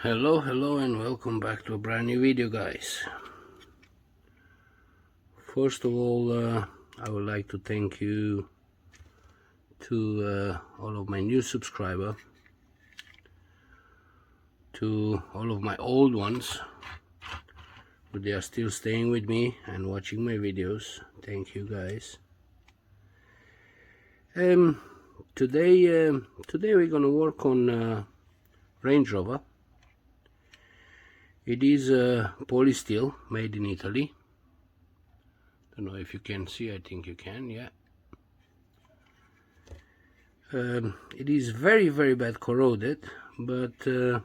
Hello and welcome back to a brand new video, guys. First of all, I would like to thank you to all of my new subscribers, to all of my old ones, but they are still staying with me and watching my videos. Thank you, guys. Today we're gonna work on Range Rover. It is polistil, made in Italy. Don't know if you can see. I think you can. Yeah. It is very bad corroded, but I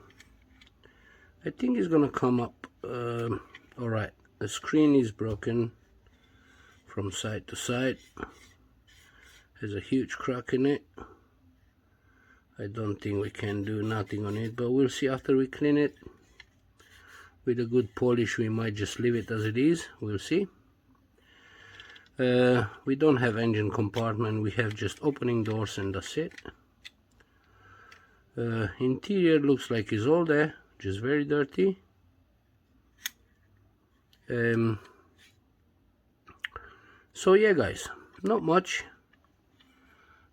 think it's gonna come up all right. The screen is broken from side to side. There's a huge crack in it. I don't think we can do nothing on it, but we'll see after we clean it. With a good polish, we might just leave it as it is. We'll see. We don't have engine compartment. We have just opening doors and that's it. Interior looks like it's all there, just very dirty. So yeah, guys, not much.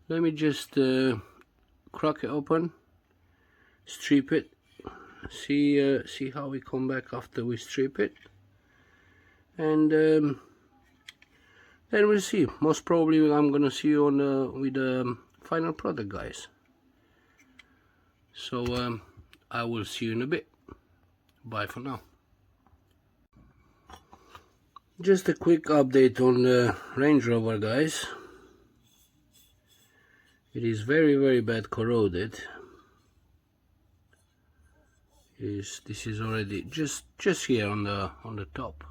Let me just crack it open, strip it, see how we come back after we strip it, and then we'll see. Most probably I'm gonna see you on with the final product, guys. So I will see you in a bit. Bye for now. Just a quick update on the Range Rover, guys. It is very bad corroded. This is already just here on the top.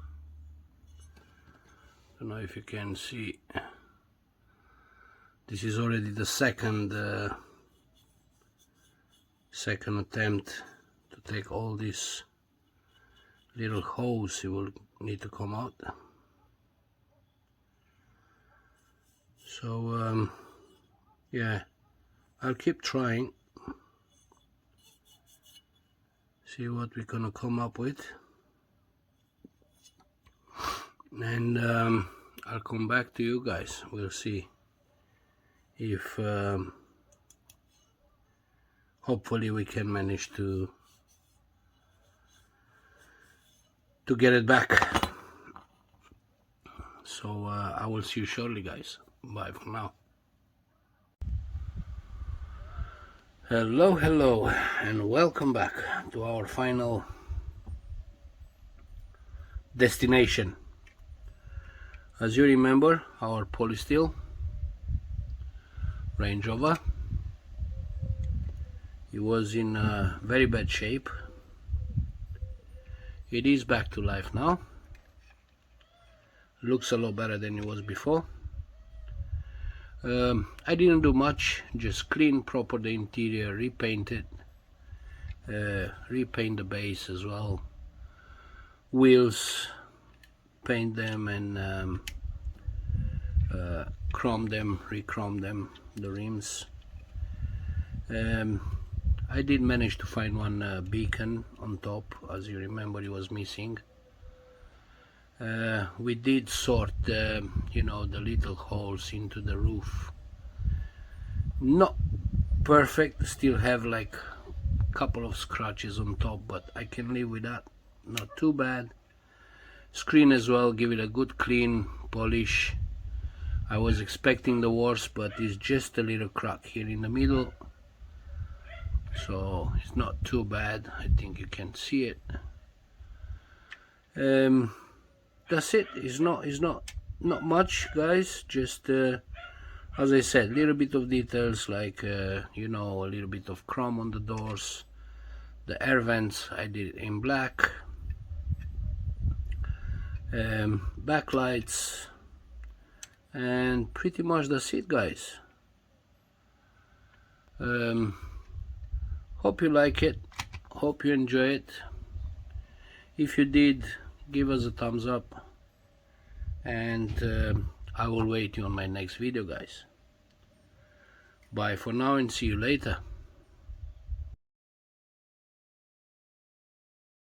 Don't know if you can see. This is already the second attempt to take all these little holes. It will need to come out. So yeah, I'll keep trying. See what we're gonna come up with, and I'll come back to you guys. We'll see if hopefully we can manage to get it back. So I will see you shortly, guys. Bye for now. Hello and welcome back to our final destination. As you remember, our polistil Range Rover, it was in very bad shape. It is back to life now. Looks a lot better than it was before. I didn't do much, just clean proper the interior, repaint it, repaint the base as well, wheels, paint them, and chrome them, re-chrome them, the rims. I did manage to find one beacon on top. As you remember, it was missing. We did sort the little holes into the roof. Not perfect, still have like a couple of scratches on top, but I can live with that. Not too bad. Screen as well, give it a good clean polish. I was expecting the worst, but it's just a little crack here in the middle, so it's not too bad. I think you can see it. That's it. It's not much, guys. Just as I said, little bit of details like a little bit of chrome on the doors. The air vents I did it in black. Backlights, and pretty much that's it, guys. Hope you like it. Hope you enjoy it. If you did, give us a thumbs up, and I will wait you on my next video, guys. Bye for now and see you later.